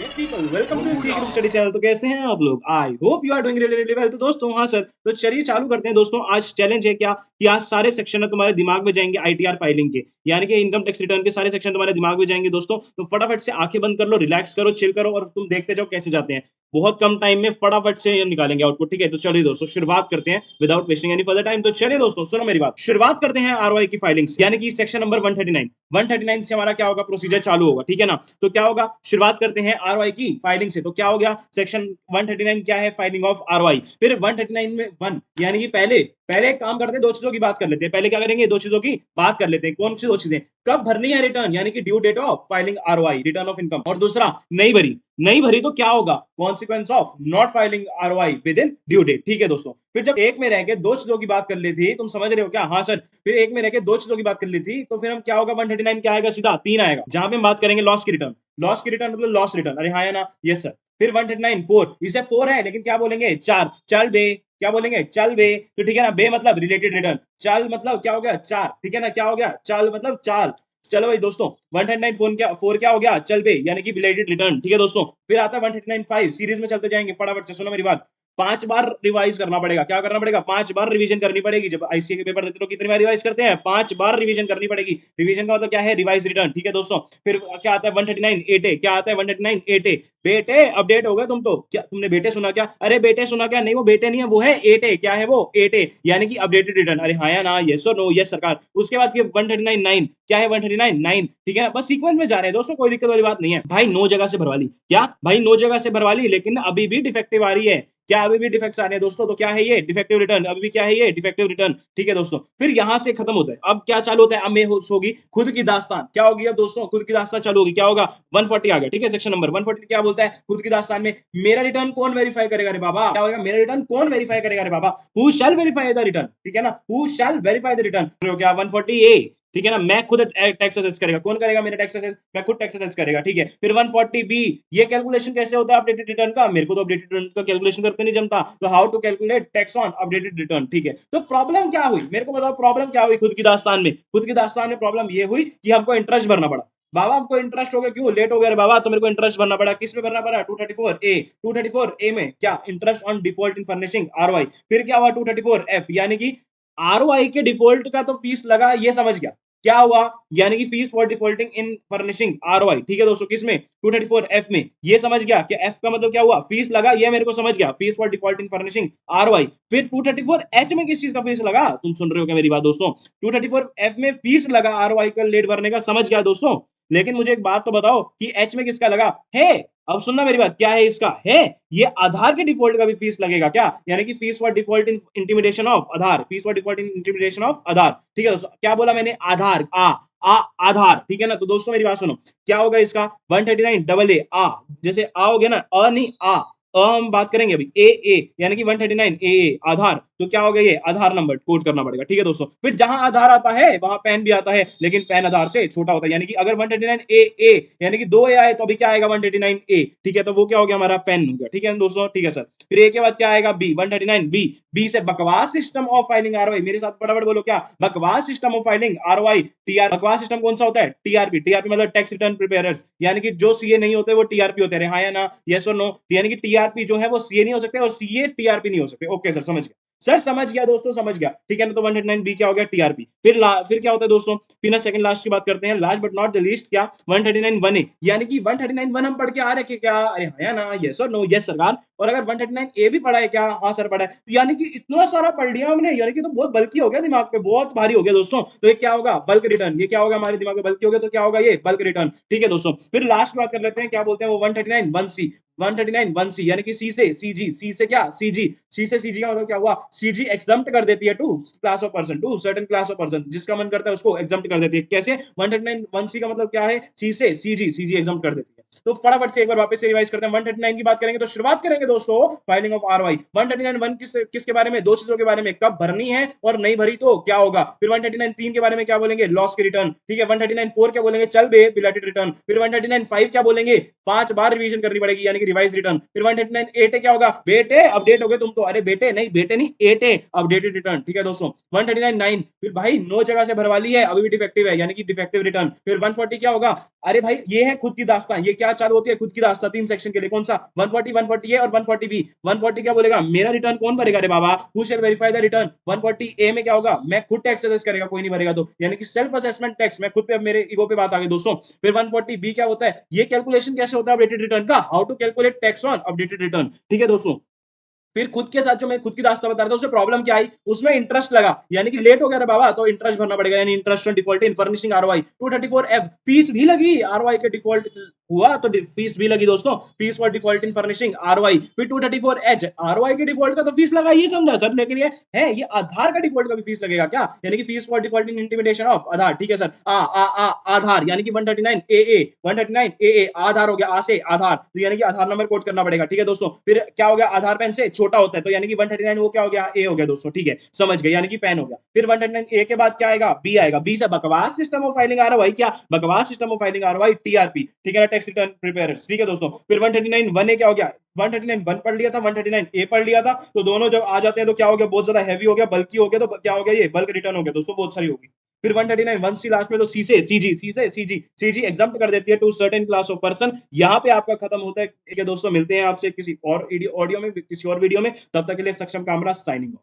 Yes people, welcome to C group study channel. तो कैसे हैं आप लोग? I hope you are doing really really well. तो दोस्तों हाँ सर, तो चलिए चालू करते हैं दोस्तों। आज चैलेंज है क्या कि आज सारे सेक्शन तुम्हारे दिमाग में जाएंगे आईटीआर फाइलिंग के, यानी कि इनकम टैक्स रिटर्न के सारे सेक्शन तुम्हारे दिमाग में जाएंगे दोस्तों। तो फटाफट से आंखें बंद कर लो, रिलैक्स करो, चिल करो और तुम देखते जाओ कैसे जाते हैं। बहुत कम टाइम में फटाफट से ये निकालेंगे आउटपुट, ठीक है? तो चलिए दोस्तों शुरुआत करते हैं without wasting any further time. तो चलिए दोस्तों सुनो मेरी बात, शुरुआत करते हैं आरओआई की फाइलिंग से, यानी कि सेक्शन नंबर 139 से हमारा क्या होगा, प्रोसीजर चालू होगा, ठीक है ना? तो क्या होगा, शुरुआत करते हैं आरओआई की फाइलिंग से। तो क्या हो गया, सेक्शन 139 क्या है, फाइलिंग ऑफ आरओआई। फिर 139 में 1 यानी कि पहले पहले एक काम करते हैं, दो चीजों की बात कर लेते हैं। पहले क्या करेंगे, दो चीजों की बात कर लेते हैं। कौन सी दो चीजें? कब भरनी है रिटर्न, यानी कि due date of filing ROI, return of income. और दूसरा नहीं भरी, नहीं भरी तो क्या होगा, consequence of not filing ROI within due date, ठीक है दोस्तों। फिर जब एक में रह के दो चीजों की बात कर ली थी, तुम समझ रहे हो क्या? हाँ सर। फिर एक में रह के दो चीजों की बात कर ली थी, तो फिर हम क्या होगा, 139 क्या आएगा, सीधा 3 आएगा, जहां पे हम बात करेंगे लॉस की रिटर्न। लॉस की रिटर्न मतलब लॉस रिटर्न, अरे हाँ या ना? Yes sir. फिर 139 4, इसे 4 है लेकिन क्या बोलेंगे, 4, चल बे, क्या बोलेंगे, चल बे। तो ठीक है ना, बे मतलब रिलेटेड रिटर्न, चल मतलब क्या हो गया, 4, ठीक है ना? क्या हो गया, चल मतलब 4। चलो भाई दोस्तों, 139 4 क्या हो गया, चल बे, यानी कि रिलेटेड रिटर्न, ठीक है दोस्तों। फिर आता है 139 5, सीरीज में चलते जाएंगे फटाफट से, सुनो मेरी बात। 5 बार रिवाइज करना पड़ेगा, क्या करना पड़ेगा, 5 बार रिवीजन करनी पड़ेगी। जब आईसीए के पेपर देते हो कितनी बार रिवाइज करते हैं, 5 बार रिवीजन करनी पड़ेगी। रिवीजन का मतलब क्या है, रिवाइज रिटर्न, ठीक है दोस्तों। फिर क्या आता है 139 8A, क्या आता है 139 8A, बेटे अपडेट हो गए तुम तो। क्या तुमने बेटे सुना क्या? अरे बेटे सुना क्या? नहीं वो बेटे नहीं है, वो है 8A। क्या है वो, 8A, यानी कि अपडेटेड रिटर्न। अरे हाँ या ना, यस और नो? यस सरकार। उसके बाद फिर 139 9, क्या है 139 9, ठीक है ना? बस सीक्वेंस में जा रहे हैं दोस्तों, कोई दिक्कत वाली बात नहीं है भाई। 9 जगह से भरवा ली, क्या भाई 9 जगह से भरवा ली, लेकिन अभी भी डिफेक्टिव आ रही है। क्या अभी भी डिफेक्ट्स आ रहे हैं दोस्तों? तो क्या है ये, डिफेक्टिव रिटर्न, अभी भी क्या है ये, डिफेक्टिव रिटर्न, ठीक है दोस्तों। फिर यहां से खत्म होता है। अब क्या चालू होता है, अब में होगी खुद की दास्तान। क्या होगी अब दोस्तों, खुद की दास्तान चालू होगी। क्या होगा, 140 आ गया, ठीक है? सेक्शन नंबर 140 क्या बोलता है, खुद की दास्तान में मेरा रिटर्न कौन वेरीफाई करेगा रे बाबा? क्या होगा, मेरा रिटर्न कौन वेरीफाई करेगा रे बाबा? Who shall verify the return, ठीक है ना? Who shall verify the return. क्या 140A, ठीक है ना? मैं खुद टैक्स असेस करेगा, कौन करेगा मेरा टैक्स असेस? मैं खुद टैक्स असेस करेगा, ठीक है। फिर 140B, ये कैलकुलेशन कैसे होता है अपडेटेड रिटर्न का? मेरे को तो अपडेटेड रिटर्न का कैलकुलेशन करते नहीं जमता, तो how to calculate tax on updated return, ठीक है। तो प्रॉब्लम क्या हुई, मेरे को बताओ, प्रॉब्लम क्या हुई खुद की दास्तान में? खुद की दास्तान में प्रॉब्लम ये हुई कि हमको इंटरेस्ट भरना पड़ा। बाबा हमको इंटरेस्ट हो गया, क्यों लेट हो गया रे बाबा? तो मेरे को इंटरेस्ट भरना पड़ा। किस में भरना पड़ा, 234A। 234A में क्या, interest on default in furnishing ROI. फिर क्या हुआ, 234F, यानी कि आरओआई के डिफॉल्ट का तो फीस लगा, ये समझ गया। क्या हुआ, यानी कि fees for defaulting in furnishing ROI, ठीक है दोस्तों। किसमें, 234F में, ये समझ गया कि F का मतलब क्या हुआ, फीस लगा, ये मेरे को समझ गया, fees for default in furnishing ROI. फिर 234H में किस चीज का फीस लगा, तुम सुन रहे हो क्या मेरी बात दोस्तों? 234F में फीस लगा आरओआई का लेट भरने का, समझ गया दोस्तों। लेकिन मुझे एक बात तो बताओ कि एच में किसका लगा है? अब सुनना मेरी बात, क्या है इसका है, ये आधार के डिफॉल्ट का भी फीस लगेगा क्या, यानी कि fees for default in intimidation of Aadhaar, fees for default in intimidation of Aadhaar, ठीक है दोस्तों। क्या बोला मैंने, आधार, आधार, ठीक है ना? तो दोस्तों मेरी बात सुनो, क्या होगा इसका, 139 डबल ए आ, जैसे आ हो गया ना, अ नहीं आ, हम बात करेंगे अभी ए, यानी कि 139 ए आधार। तो क्या हो गया, ये आधार नंबर कोड करना पड़ेगा, ठीक है दोस्तों। फिर जहां आधार आता है वहां पैन भी आता है, लेकिन पैन आधार से छोटा होता है, यानी कि अगर 139 ए यानी कि 2 ए आए तो अभी क्या आएगा, 139 ए, ठीक है? तो वो क्या हो गया, हमारा पेन हो गया, ठीक है दोस्तों, ठीक है सर। फिर ए के बाद क्या आएगा, बी, 139 बी। बी से बकवास सिस्टम ऑफ फाइलिंग आरओआई, मेरे साथ फटाफट बोलो, क्या बकवास system of filing ROI, TR. बकवास सिस्टम कौन सा होता है, टीआरपी। टीआरपी मतलब टैक्स रिटर्न प्रिपेयरर्स, यानी कि जो सीए नहीं होते वो टीआरपी होते हैं, हाँ या ना, यस और नो? यानी कि टीआरपी जो है वो सीए नहीं हो सकते और सीए टीआरपी नहीं हो सकते। ओके सर, समझ गया सर, समझ गया दोस्तों, समझ गया, ठीक है ना? तो 139 बी क्या हो गया, टीआरपी। फिर क्या होता है दोस्तों, फिर ना सेकंड लास्ट की बात करते हैं, last but not the least, क्या 139 1 ए, यानी कि 139 1 हम पढ़ के आ रहे हैं क्या? अरे हाँ या ना, यस और नो? यस सरकार। और अगर 139 ए भी पढ़ा है क्या? हाँ सर पढ़ा है। तो यानी कि इतना सारा पढ़ लिया हमने, यानी कि तो बहुत बल्कि हो गया, दिमाग पे बहुत भारी हो गया दोस्तों। तो ये क्या होगा, बल्क रिटर्न। ये क्या होगा, हमारे दिमाग में बल्कि हो गया, तो क्या होगा, ये बल्क रिटर्न, ठीक है दोस्तों। फिर लास्ट बात कर लेते हैं, क्या बोलते हैं वो, 139 1 सी। 139 1 सी यानी कि सी से सीजी, सी से क्या, सीजी, सी से सीजी का मतलब क्या हुआ, सीजी एग्जम्प्ट कर देती है to class of person, to certain class of person, जिसका मन करता है उसको एग्जम्प्ट कर देती है। कैसे, 139 1 सी का मतलब क्या है, सी से सीजी, सीजी एग्जम्प्ट कर देती है। तो फटाफट से एक बार वापस से रिवाइज करते हैं। 139 की बात करेंगे तो शुरुआत करेंगे दोस्तों फाइलिंग ऑफ आरओआई। 139 1 किसके बारे में, दो चीजों के बारे में, कब भरनी है और नहीं भरी तो क्या होगा। फिर 139 3 के बारे में क्या बोलेंगे, लॉस के रिटर्न, ठीक है। 139 4 क्या बोलेंगे, चल बे बिलेटेड रिटर्न। फिर 139 5 क्या बोलेंगे, 5 बार रिवीजन करनी पड़ेगी, यानी कि रिवाइज रिटर्न। फिर 139 8 क्या होगा बेटे अपडेट हो गए तुम तो, अरे बेटे नहीं 8 है अपडेटेड रिटर्न। ठीक है दोस्तों 139 9 फिर भाई 9 जगह से भरवा ली है अभी भी डिफेक्टिव है यानी कि डिफेक्टिव रिटर्न। फिर 140 क्या होगा, अरे भाई ये है खुद की दास्तान, ये क्या चालू होती है खुद की दास्तान 3 सेक्शन के लिए, कौन सा 140 140 ए और 140 बी। 140 क्या बोलेगा मेरा रिटर्न कौन भरेगा रे बाबा, who shall verify the return. 140 A में क्या होगा मैं खुद टैक्स असेस करेगा कोई नहीं भरेगा तो, यानी कि सेल्फ असेसमेंट टैक्स। मैं खुद पे अब मेरे ईगो पे बात आ गई दोस्तों। फिर 140 बी क्या होता है, ये कैलकुलेशन कैसे होता है अपडेटेड रिटर्न का, how to calculate tax on updated return. ठीक है दोस्तों फिर खुद के साथ जो मैं खुद की दास्ता बता रहा था उसमें प्रॉब्लम क्या आई, उसमें इंटरेस्ट लगा यानी कि लेट हो गया रे बाबा तो इंटरेस्ट भरना पड़ेगा, यानी interest on default in furnishing ROI. 234F fees भी लगी, आरओआई के डिफॉल्ट हुआ तो फीस भी लगी दोस्तों, fees for default in furnishing ROI. फिर 234H आरओआई के डिफॉल्ट का तो फीस लगा ये समझा सर, लेकिन ये है ये आधार का डिफॉल्ट का भी फीस लगेगा क्या, यानी कि fees for default in intimidation of Aadhaar. ठीक है सर आधार यानी कि 139 ए 139 ए आधार हो गया, आ से आधार तो यानी कि आधार नंबर कोड करना पड़ेगा। ठीक है दोस्तों फिर क्या हो गया आधार पेन से छोटा होता है तो यानी कि 139 वो क्या हो गया ए हो गया दोस्तों। ठीक है समझ गए यानी कि पेन हो गया। फिर 139 ए के बाद क्या आएगा बी आएगा, बी से बकवास सिस्टम ऑफ फाइलिंग आ रहा है भाई, क्या बकवास सिस्टम ऑफ फाइलिंग आ रहा है टीआरपी। ठीक है ना टैक्स रिटर्न प्रिपेयर्स। ठीक है दोस्तों फिर 139 वन ए क्या हो गया, 139 वन पढ़ लिया था 139 ए पढ़ लिया था तो दोनों जब आ जाते हैं तो क्या हो गया बहुत ज्यादा हैवी हो गया बल्कि हो गया तो क्या हो गया ये बल्क रिटर्न हो गया दोस्तों, बहुत सारी होगी। फिर 139 वन सी लास्ट में तो सी से सीजी एग्जाम्प्ट कर देती है to certain class of person. यहाँ पे आपका खत्म होता है। ठीक है दोस्तों मिलते हैं आपसे किसी और ऑडियो में किसी और वीडियो में, तब तक के लिए सक्षम कामरा साइनिंग ऑफ।